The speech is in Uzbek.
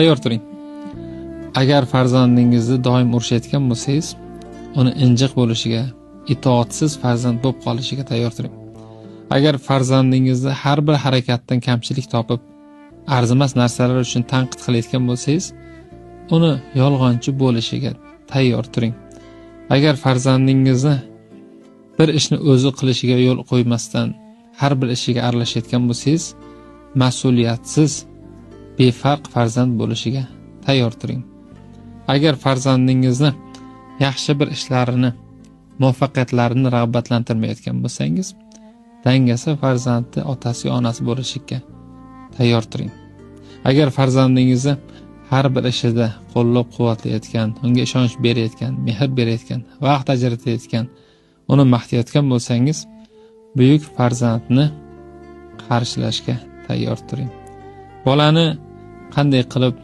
Tayyor turing. Agar farzandingizni doim urishayotgan bo'lsangiz, uni injiq bo'lishiga, itoatsiz farzand bo'lib qolishiga tayyor turing. Agar farzandingizni har bir harakatdan kamchilik topib, arzimas narsalar uchun tanqid qilayotgan bo'lsangiz, uni yolg'onchi bo'lishiga tayyor turing. Agar farzandingizni bir ishni o'zi qilishiga yo'l qo'ymasdan har bir ishiga aralashayotgan bo'lsangiz, mas'uliyatsiz, befarq farzand bo'lishiga tayyor turing. Agar farzandingizni yaxshi bir ishlarini, muvaffaqiyatlarini rag'batlantirmayotgan bo'lsangiz, dangasa farzandni otasi va onasi bo'lishiga tayyor turing. Agar farzandingizni har bir ishida qo'llab-quvvatlayotgan, unga ishonch berayotgan, mehr berayotgan, vaqt ajratayotgan, uni maqtayotgan bo'lsangiz, buyuk farzandni qarshilashga tayyor turing. Bolani qanday qilib